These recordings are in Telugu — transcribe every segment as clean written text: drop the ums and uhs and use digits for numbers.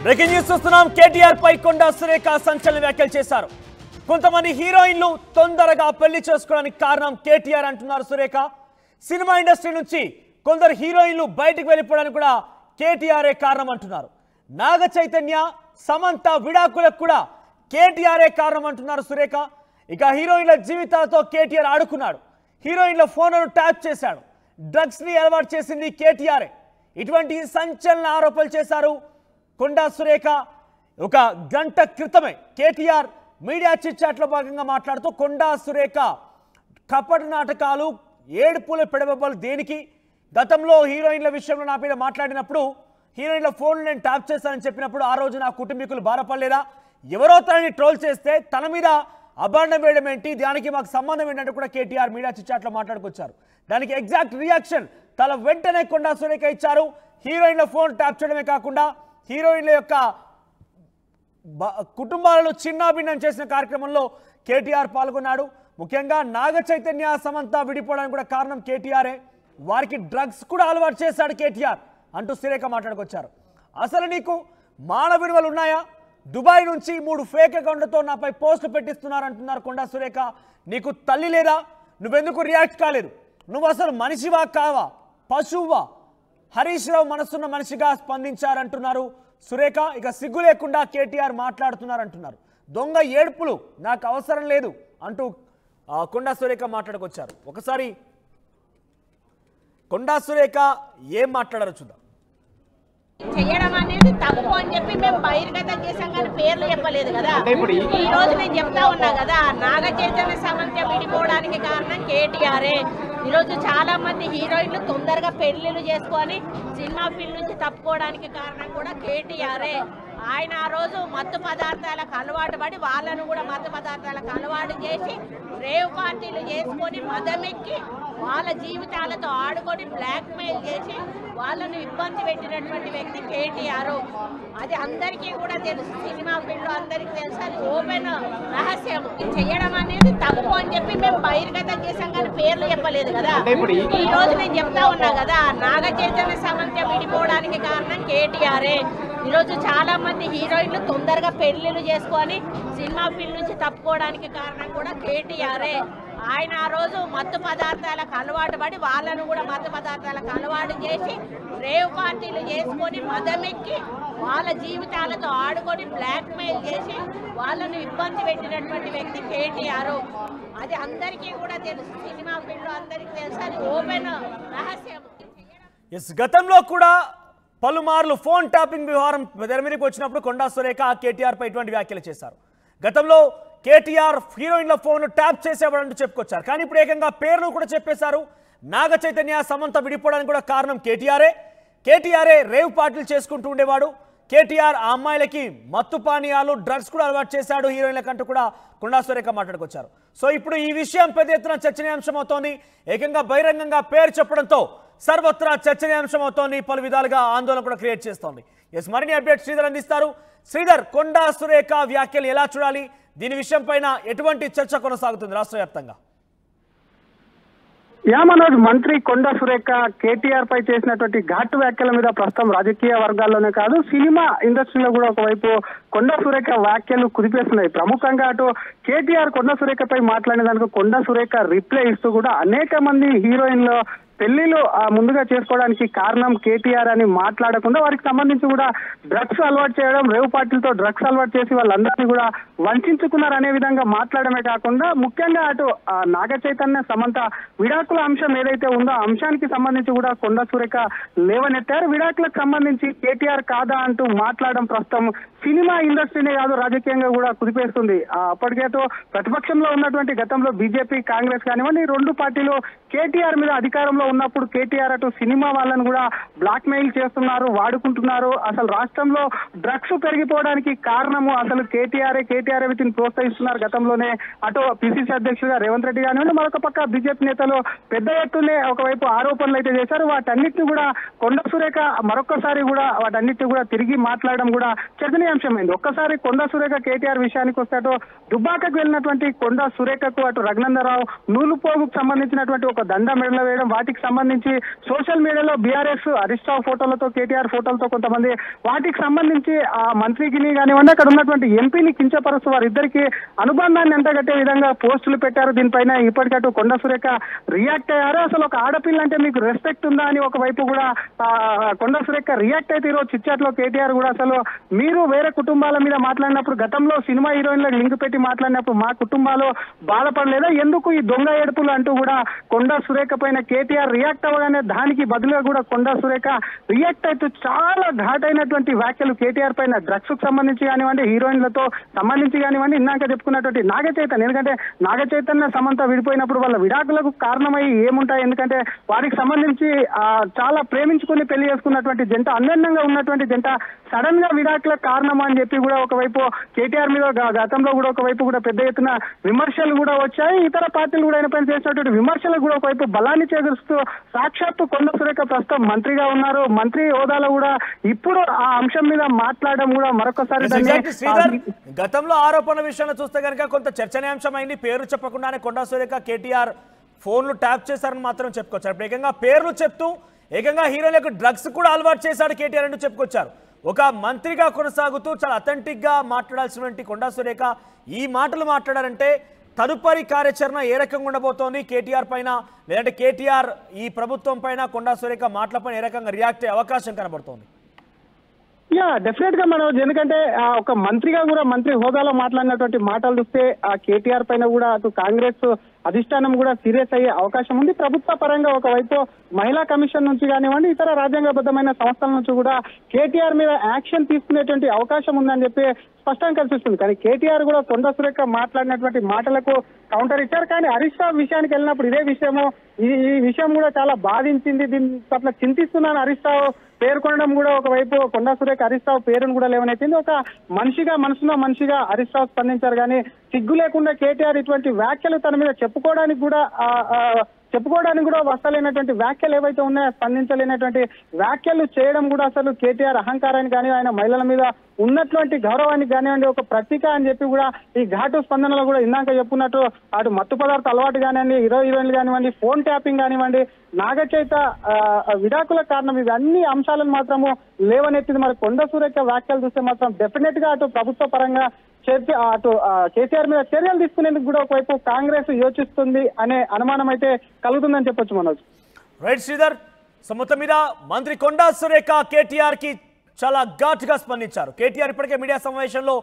బ్రేకింగ్ న్యూస్ చూస్తున్నాం. కేటీఆర్ పై కొండా సురేఖ సంచలన వ్యాఖ్యలు చేశారు. కొంతమంది హీరోయిన్లు తొందరగా పెళ్లి చేసుకోవడానికి కారణం కేటీఆర్ అంటున్నారు సురేఖ. సినిమా ఇండస్ట్రీ నుంచి కొందరు హీరోయిన్లు బయటికి వెళ్ళిపోవడానికి కూడా కేటీఆర్ఏ కారణం అంటున్నారు. నాగ చైతన్య, సమంత విడాకులకు కూడా కేటీఆర్ఏ కారణం అంటున్నారు సురేఖ. ఇక హీరోయిన్ల జీవితాలతో కేటీఆర్ ఆడుకున్నాడు. హీరోయిన్ల ఫోన్లను ట్యాప్ చేశాడు. డ్రగ్స్ ని అలవాటు చేసింది కేటీఆర్ఏ. ఇటువంటి సంచలన ఆరోపణలు చేశారు కొండా సురేఖ. ఒక గంట క్రితమే కేటీఆర్ మీడియా చిట్ చాట్లో భాగంగా మాట్లాడుతూ కొండా సురేఖ కపట నాటకాలు, ఏడుపుల పెడబొబ్బలు దేనికి, గతంలో హీరోయిన్ల విషయంలో నా మీద మాట్లాడినప్పుడు హీరోయిన్ల ఫోన్లు నేను ట్యాప్ చేస్తానని చెప్పినప్పుడు ఆ రోజు నా కుటుంబీకులు బాధపడలేదా, ఎవరో తనని ట్రోల్ చేస్తే తన మీద అభాండం వేయడం ఏంటి, దానికి మాకు సంబంధం ఏంటంటే కూడా కేటీఆర్ మీడియా చిట్ చాట్లో మాట్లాడుకొచ్చారు. దానికి ఎగ్జాక్ట్ రియాక్షన్ తన వెంటనే కొండా సురేఖ ఇచ్చారు. హీరోయిన్ల ఫోన్ ట్యాప్ చేయడమే కాకుండా హీరోయిన్ల యొక్క కుటుంబాలను చిన్నాభిన్నం చేసిన కార్యక్రమంలో కేటీఆర్ పాల్గొన్నాడు. ముఖ్యంగా నాగ చైతన్య, సమంత విడిపోవడానికి కూడా కారణం కేటీఆర్ఏ. వారికి డ్రగ్స్ కూడా అలవాటు చేశాడు కేటీఆర్ అంటూ సురేఖ మాట్లాడుకొచ్చారు. అసలు నీకు మానవ విలువలు ఉన్నాయా? దుబాయ్ నుంచి 3 ఫేక్ అకౌంట్లతో నాపై పోస్టులు పెట్టిస్తున్నారంటున్నారు కొండా సురేఖ. నీకు తల్లి లేదా? నువ్వెందుకు రియాక్ట్ కాలేదు? నువ్వు అసలు మనిషివా కావా, పశువువా? హరీష్ రావు మనసున్న మనిషిగా స్పందించారంటున్నారు సురేఖ. ఇక సిగ్గు లేకుండా కేటీఆర్ మాట్లాడుతున్నారంటున్నారు. దొంగ ఏడుపులు నాకు అవసరం లేదు అంటూ కొండా సురేఖ మాట్లాడుకొచ్చారు. ఒకసారి కొండా సురేఖ ఏం మాట్లాడారో చూద్దాం. చేయడం అనేది తప్పు అని చెప్పి మేము బహిర్గతం చేసాం, కానీ పేర్లు చెప్పలేదు కదా. ఈ రోజు నేను చెప్తా ఉన్నా కదా, నాగ చైతన్య, సమంత విడిపోవడానికి కారణం కేటీఆర్ఏ. ఈరోజు చాలా మంది హీరోయిన్లు తొందరగా పెళ్లిళ్ళు చేసుకొని సినిమా ఫీల్డ్ నుంచి తప్పుకోవడానికి కారణం కూడా కేటీఆర్ఏ. ఆయన ఆ రోజు మత్తు పదార్థాలకు అలవాటు పడి వాళ్ళను కూడా మత్తు పదార్థాలకు అలవాటు చేసి రేవ్ పార్టీలు చేసుకొని మదమెక్కి వాళ్ళ జీవితాలతో ఆడుకొని బ్లాక్మెయిల్ చేసి వాళ్ళను ఇబ్బంది పెట్టినటువంటి వ్యక్తి కేటీఆర్. అది అందరికీ కూడా తెలుసు, సినిమా ఫీల్డ్ అందరికీ తెలుసు, అది ఓపెన్ రహస్యం. చేయడం అనేది తప్పు అని చెప్పి మేము బహిర్గతం చేసాం, కానీ పేర్లు చెప్పలేదు కదా. ఈ రోజు నేను చెప్తా ఉన్నా కదా, నాగ చైతన్య, సమంత విడిపోవడానికి కారణం కేటీఆర్ఏ. ఈరోజు చాలా మంది హీరోయిన్లు తొందరగా పెళ్లిళ్ళు చేసుకొని సినిమా ఫీల్డ్ నుంచి తప్పుకోవడానికి కారణం కూడా కేటీఆర్ఏ. ఆయన ఆ రోజు మత్తు పదార్థాలకు అలవాటు పడి వాళ్ళను కూడా మత్తు పదార్థాలకు అలవాటు చేసి రేవ్ పార్టీలు చేసుకొని మదమెక్కి వాళ్ళ జీవితాలతో ఆడుకొని బ్లాక్మెయిల్ చేసి వాళ్ళను ఇబ్బంది పెట్టినటువంటి వ్యక్తి కేటీఆర్. అది అందరికీ కూడా తెలుసు, సినిమా ఫీల్డ్ అందరికీ తెలుసు, అది ఓపెన్ రహస్యం. గతంలో కూడా పలుమార్లు ఫోన్ ట్యాపింగ్ వ్యవహారం తెర మీదకి వచ్చినప్పుడు కొండా సురేఖ కేటీఆర్ పై ఇటువంటి వ్యాఖ్యలు చేశారు. గతంలో కేటీఆర్ హీరోయిన్ల ఫోన్ ట్యాప్ చేసేవాడంటూ చెప్పుకొచ్చారు. కానీ ఇప్పుడు ఏకంగా పేర్లు కూడా చెప్పేశారు. నాగ చైతన్య, సమంత విడిపోవడానికి కూడా కారణం కేటీఆర్ఏ రేవ్ పార్టీలు చేసుకుంటూ ఉండేవాడు. కేటీఆర్ ఆ అమ్మాయిలకి మత్తు పానీయాలు, డ్రగ్స్ కూడా అలవాటు చేశాడు హీరోయిన్లకంటూ కూడా కొండా సురేఖ మాట్లాడుకొచ్చారు. సో ఇప్పుడు ఈ విషయం పెద్ద ఎత్తున చర్చనీయాంశం అవుతోంది. ఏకంగా బహిరంగంగా పేరు చెప్పడంతో సర్వత్రా చర్చనీయాంశం అవుతోంది. పలు విధాలుగా ఆందోళన కూడా క్రియేట్ చేస్తోంది. మరిన్ని అప్డేట్ శ్రీధర్ అందిస్తారు. శ్రీధర్, కొండా సురేఖ వ్యాఖ్యలు ఎలా చూడాలి? దీని విషయం పైన ఎటువంటి చర్చ కొనసాగుతుంది రాష్ట్ర వ్యాప్తంగా? మనోజ్, మంత్రి కొండా సురేఖ కేటీఆర్ పై చేసినటువంటి ఘాటు వ్యాఖ్యల మీద ప్రస్తుతం రాజకీయ వర్గాల్లోనే కాదు, సినిమా ఇండస్ట్రీలో కూడా ఒకవైపు కొండా సురేఖ వ్యాఖ్యలు కుదిపేస్తున్నాయి. ప్రముఖంగా అటు కేటీఆర్ కొండా సురేఖపై మాట్లాడిన దానికి కొండా సురేఖ రిప్లై ఇస్తూ కూడా అనేక మంది హీరోయిన్లు పెళ్లిలు ముందుగా చేసుకోవడానికి కారణం కేటీఆర్ అని మాట్లాడకుండా వారికి సంబంధించి కూడా డ్రగ్స్ అలవాటు చేయడం, రేవ్ పార్టీలతో డ్రగ్స్ అలవాటు చేసి వాళ్ళందరినీ కూడా వంచుకున్నారు అనే విధంగా మాట్లాడమే కాకుండా ముఖ్యంగా అటు నాగ చైతన్య, సమంత విడాకుల అంశం ఏదైతే ఉందో ఆ అంశానికి సంబంధించి కూడా కొండా సురేఖ లేవనెత్తారు. విడాకులకు సంబంధించి కేటీఆర్ కాదా అంటూ మాట్లాడడం ప్రస్తుతం సినిమా ఇండస్ట్రీనే కాదు రాజకీయంగా కూడా కుదిపేస్తుంది. అప్పటికేతో ప్రతిపక్షంలో ఉన్నటువంటి గతంలో బీజేపీ, కాంగ్రెస్ కానివ్వండి, 2 పార్టీలు కేటీఆర్ మీద అధికారంలో ఉన్నప్పుడు కేటీఆర్ అటు సినిమా వాళ్ళని కూడా బ్లాక్ మెయిల్ చేస్తున్నారు, వాడుకుంటున్నారు. అసలు రాష్ట్రంలో డ్రగ్స్ పెరిగిపోవడానికి కారణము అసలు కేటీఆర్ వీటిని ప్రోత్సహిస్తున్నారు. గతంలోనే అటు పిసిసి అధ్యక్షుడిగా రేవంత్ రెడ్డి కానివ్వండి, మరొక పక్క బీజేపీ నేతలు పెద్ద ఎత్తునే ఒకవైపు ఆరోపణలు అయితే చేశారు. వాటన్నిటిని కూడా కొండా సురేఖ మరొకసారి కూడా వాటన్నిటిని కూడా తిరిగి మాట్లాడడం కూడా చర్చనీయాంశమైంది. ఒక్కసారి కొండా సురేఖ కేటీఆర్ విషయానికి వస్తే అటు దుబ్బాకకు వెళ్ళినటువంటి కొండా సురేఖకు అటు రఘునందరావు నూలుపోగుకు సంబంధించినటువంటి ఒక దండ మెడలో వేయడం, వాటికి వాటికి సంబంధించి సోషల్ మీడియాలో బీఆర్ఎస్ హరీష్ రావు ఫోటోలతో కేటీఆర్ ఫోటోలతో కొంతమంది వాటికి సంబంధించి ఆ మంత్రికి కానివ్వండి అక్కడ ఉన్నటువంటి ఎంపీని కించపరుస్తూ వారిద్దరికి అనుబంధాన్ని ఎంతగట్టే విధంగా పోస్టులు పెట్టారు. దీనిపైన ఇప్పటికట్టు కొండ సురేఖ రియాక్ట్ అయ్యారు. అసలు ఒక ఆడపిల్ల అంటే మీకు రెస్పెక్ట్ ఉందా అని ఒకవైపు కూడా కొండ సురేఖ రియాక్ట్ అయితే ఈరోజు చిట్చాట్లో కేటీఆర్ కూడా అసలు మీరు వేరే కుటుంబాల మీద మాట్లాడినప్పుడు గతంలో సినిమా హీరోయిన్లకు లింక్ పెట్టి మాట్లాడినప్పుడు మా కుటుంబాలు బాధపడలేదా, ఎందుకు ఈ దొంగ ఏడుపులు అంటూ కూడా కొండ సురేఖ పైన కేటీఆర్ రియాక్ట్ అవ్వగానే దానికి బదులుగా కూడా కొండ సురేఖ రియాక్ట్ అయితే చాలా ఘాటైనటువంటి వ్యాఖ్యలు కేటీఆర్ పైన డ్రగ్స్ కు సంబంధించి కానివ్వండి హీరోయిన్లతో సంబంధించి కానివ్వండి ఇందాక చెప్పుకున్నటువంటి నాగ చైతన్య, ఎందుకంటే నాగ చైతన్య సమంత విడిపోయినప్పుడు వాళ్ళ విడాకులకు కారణమై ఏముంటాయి, ఎందుకంటే వారికి సంబంధించి చాలా ప్రేమించుకుని పెళ్లి చేసుకున్నటువంటి జంట అన్యోన్యంగా ఉన్నటువంటి జంట సడన్ గా విడాకులకు కారణం అని చెప్పి కూడా ఒకవైపు కేటీఆర్ మీద గతంలో కూడా ఒకవైపు కూడా పెద్ద ఎత్తున విమర్శలు కూడా వచ్చాయి. ఇతర పార్టీలు కూడా ఆయన పైన చేసినటువంటి విమర్శలకు కూడా ఒకవైపు బలాన్ని చేకూరుస్తూ సాక్షాత్తు కొండ సురేఖ ప్రస్తుతం మంత్రిగా ఉన్నారు. మంత్రి హోదాలో కూడా ఇప్పుడు ఆ అంశం మీద మాట్లాడడం కూడా మరొకసారి గతంలో ఆరోపణ విషయంలో చూస్తే కనుక కొంత చర్చనీయాంశం అయింది. పేరు చెప్పకుండానే కొండ సురేఖ కేటీఆర్ ఫోన్లు ట్యాప్ చేశారని మాత్రం చెప్పుకొచ్చారు. ఇప్పుడు ఏకంగా పేర్లు చెప్తూ ఏకంగా హీరోలకు డ్రగ్స్ కూడా అలవాటు చేశాడు కేటీఆర్ అంటూ చెప్పుకొచ్చారు. ఒక మంత్రిగా కొనసాగుతూ చాలా అథెంటిక్ గా మాట్లాడాల్సినటువంటి కొండ సురేఖ ఈ మాటలు మాట్లాడారంటే తదుపరి కార్యాచరణ ఏ రకంగా ఉండబోతోంది కేటీఆర్ పైన, లేదంటే కేటీఆర్ ఈ ప్రభుత్వం పైన కొండ సురేఖ మాటలపైన ఏ రకంగా రియాక్ట్ అయ్యే అవకాశం కనబడుతోంది? డెఫినెట్ గా మనం ఎందుకంటే ఒక మంత్రిగా కూడా మంత్రి హోదాలో మాట్లాడినటువంటి మాటలు చూస్తే ఆ కేటీఆర్ పైన కూడా అటు కాంగ్రెస్ అధిష్టానం కూడా సీరియస్ అయ్యే అవకాశం ఉంది. ప్రభుత్వ పరంగా ఒకవైపు మహిళా కమిషన్ నుంచి కానివ్వండి ఇతర రాజ్యాంగబద్ధమైన సంస్థల నుంచి కూడా కేటీఆర్ మీద యాక్షన్ తీసుకునేటువంటి అవకాశం ఉందని చెప్పి స్పష్టంగా కనిపిస్తుంది. కానీ కేటీఆర్ కూడా కొండ సురేఖ మాట్లాడినటువంటి మాటలకు కౌంటర్ ఇచ్చారు. కానీ హరీష్ రావు విషయానికి వెళ్ళినప్పుడు ఇదే విషయము ఈ విషయం కూడా చాలా బాధించింది, దీని పట్ల చింతిస్తున్నాను హరీష్ రావు పేర్కొనడం కూడా ఒకవైపు కొండ సురేఖ హరీష్ రావు పేరును కూడా లేవనెత్తింది. ఒక మనిషిగా మనసులో మనిషిగా హరీష్ రావు స్పందించారు. కానీ సిగ్గు లేకుండా కేటీఆర్ ఇటువంటి వ్యాఖ్యలు తన మీద చెప్పుకోవడానికి కూడా వస్తలేనటువంటి వ్యాఖ్యలు ఏవైతే ఉన్నాయో స్పందించలేనటువంటి వ్యాఖ్యలు చేయడం కూడా అసలు కేటీఆర్ అహంకారానికి కానీ ఆయన మహిళల మీద ఉన్నటువంటి గౌరవానికి కానివ్వండి ఒక ప్రతీక అని చెప్పి కూడా ఈ ఘాటు స్పందనలో కూడా ఇందాక చెప్పుకున్నట్టు అటు మత్తు పదార్థ అలవాటు కానివ్వండి హీరోయిన్లు కానివ్వండి ఫోన్ ట్యాపింగ్ కానివ్వండి నాగచైత విడాకుల కారణం ఇవి అన్ని అంశాలను మాత్రము లేవనెత్తింది. మరి కొండ సురేఖ వ్యాఖ్యలు చూస్తే మాత్రం డెఫినెట్ గా అటు ప్రభుత్వ పరంగా అటు కేసీఆర్ మీద చర్యలు తీసుకునేందుకు కూడా ఒకవైపు కాంగ్రెస్ యోచిస్తుంది అనే అనుమానం అయితే కలుగుతుందని చెప్పొచ్చు మనోజ్. రైట్ శ్రీధర్, సో మొత్తం మీద మంత్రి కొండ సురేఖ కేటీఆర్ కి చాలా ఘాటుగా స్పందించారు. కేటీఆర్ ఇప్పటికే మీడియా సమావేశంలో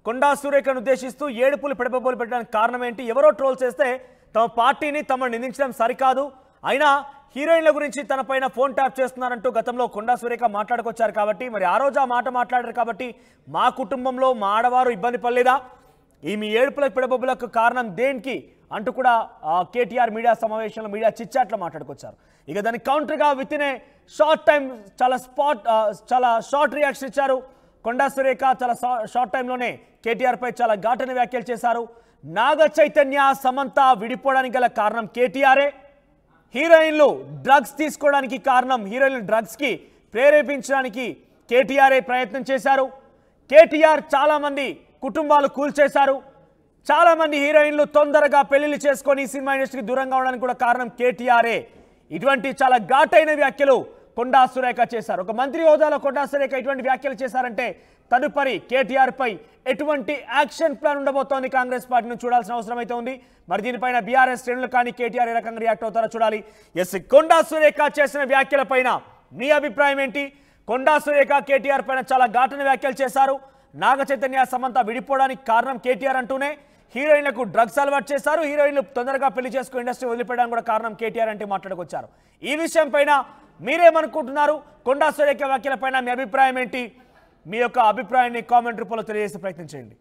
కొండ సురేఖను ఉద్దేశిస్తూ ఏడుపులు పెడబోలు పెట్టడానికి కారణం ఏంటి, ఎవరో ట్రోల్ చేస్తే తమ పార్టీని తమను నిందించడం సరికాదు, అయినా హీరోయిన్ల గురించి తన పైన ఫోన్ ట్యాప్ చేస్తున్నారంటూ గతంలో కొండ సురేఖ మాట్లాడుకొచ్చారు. కాబట్టి మరి ఆ రోజు ఆ మాట మాట్లాడారు కాబట్టి మా కుటుంబంలో మా ఆడవారు ఇబ్బంది పడలేదా, ఈ మీ ఏడుపులకు పెడబొబ్బులకు కారణం దేనికి అంటూ కూడా కేటీఆర్ మీడియా సమావేశంలో మీడియా చిట్చాట్లో మాట్లాడుకొచ్చారు. ఇక దానికి కౌంటర్గా within a short time చాలా షార్ట్ రియాక్షన్ ఇచ్చారు కొండ సురేఖ. చాలా షార్ట్ టైంలోనే కేటీఆర్ పై చాలా ఘాటన వ్యాఖ్యలు చేశారు. నాగ చైతన్య సమంత విడిపోవడానికి గల కారణం కేటీఆరే, హీరోయిన్లు డ్రగ్స్ తీసుకోవడానికి కారణం హీరోయిన్లు డ్రగ్స్కి ప్రేరేపించడానికి కేటీఆర్ఏ ప్రయత్నం చేశారు. కేటీఆర్ చాలామంది కుటుంబాలు కూల్చేశారు, చాలామంది హీరోయిన్లు తొందరగా పెళ్లిళ్ళు చేసుకొని సినిమా ఇండస్ట్రీకి దూరంగా ఉండడానికి కూడా కారణం కేటీఆర్ఏ. ఇటువంటి చాలా ఘాటైన వ్యాఖ్యలు కొండా సురేఖ చేశారు. ఒక మంత్రి హోదాలో కొండా సురేఖ ఇటువంటి వ్యాఖ్యలు చేశారంటే తదుపరి కేటీఆర్ పై ఎటువంటి యాక్షన్ ప్లాన్ ఉండబోతోంది కాంగ్రెస్ పార్టీని చూడాల్సిన అవసరం అయితే ఉంది. మరి దీనిపైన బీఆర్ఎస్ శ్రేణులు కానీ కేటీఆర్ ఏ రకంగా రియాక్ట్ అవుతారో చూడాలి. ఎస్, కొండా సురేఖ చేసిన వ్యాఖ్యల పైన మీ అభిప్రాయం ఏంటి? కొండా సురేఖ కేటీఆర్ పైన చాలా ఘాటన వ్యాఖ్యలు చేశారు. నాగ చైతన్య సమంత విడిపోవడానికి కారణం కేటీఆర్ అంటూనే హీరోయిన్లకు డ్రగ్స్ అలవాటు చేశారు, హీరోయిన్లు తొందరగా పెళ్లి చేసుకుని ఇండస్ట్రీ వదిలిపెట్టడానికి కూడా కారణం కేటీఆర్ అంటే మాట్లాడుకొచ్చారు. ఈ విషయం పైన మీరేమనుకుంటున్నారు? కొండా సురేఖ వ్యాఖ్యల పైన మీ అభిప్రాయం ఏంటి? మీ యొక్క అభిప్రాయాన్ని కామెంట్ రూపంలో తెలియజేసే ప్రయత్నం చేయండి.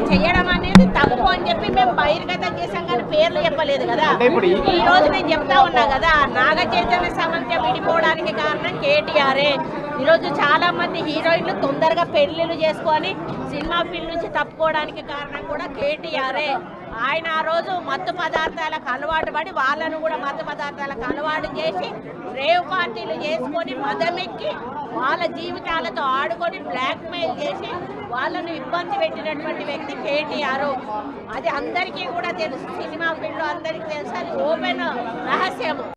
చేయడం అనేది తప్పు అని చెప్పి మేము బహిర్గతం చేసాం కానీ పేర్లు చెప్పలేదు కదా. ఈ రోజు నేను చెప్తా ఉన్నా కదా, నాగ చైతన్య సమంత విడిపోవడానికి కారణం కేటీఆరే. ఈరోజు చాలా మంది హీరోయిన్లు తొందరగా పెళ్లిళ్ళు చేసుకొని సినిమా ఫీల్డ్ నుంచి తప్పుకోవడానికి కారణం కూడా కేటీఆరే. ఆయన ఆ రోజు మత్తు పదార్థాలకు అలవాటు పడి వాళ్ళను కూడా మత్తు పదార్థాలకు అలవాటు చేసి రేవ్ పార్టీలు చేసుకొని మదమెక్కి వాళ్ళ జీవితాలతో ఆడుకొని బ్లాక్మెయిల్ చేసి వాళ్ళను ఇబ్బంది పెట్టినటువంటి వ్యక్తి కేటీఆర్. అది అందరికీ కూడా తెలుసు, సినిమా ఫీల్డ్ అందరికీ తెలుసు, అది ఓపెన్ రహస్యము.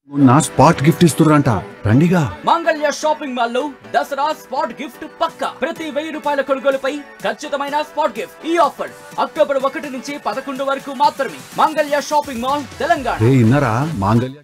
నా స్పాట్ గిఫ్ట్ ఇస్తుర్రంట రండిగా. మాంగళ్య షాపింగ్ మాల్ లో దసరా స్పాట్ గిఫ్ట్ పక్కా. ప్రతి 1000 రూపాయల కొనుగోలుపై ఖచ్చితమైన స్పాట్ గిఫ్ట్. ఈ ఆఫర్ అక్టోబర్ 1 నుంచి 11 వరకు మాత్రమే. మాంగళ్య షాపింగ్ మాల్, తెలంగాణ. ఇన్నరా మాంగళ్య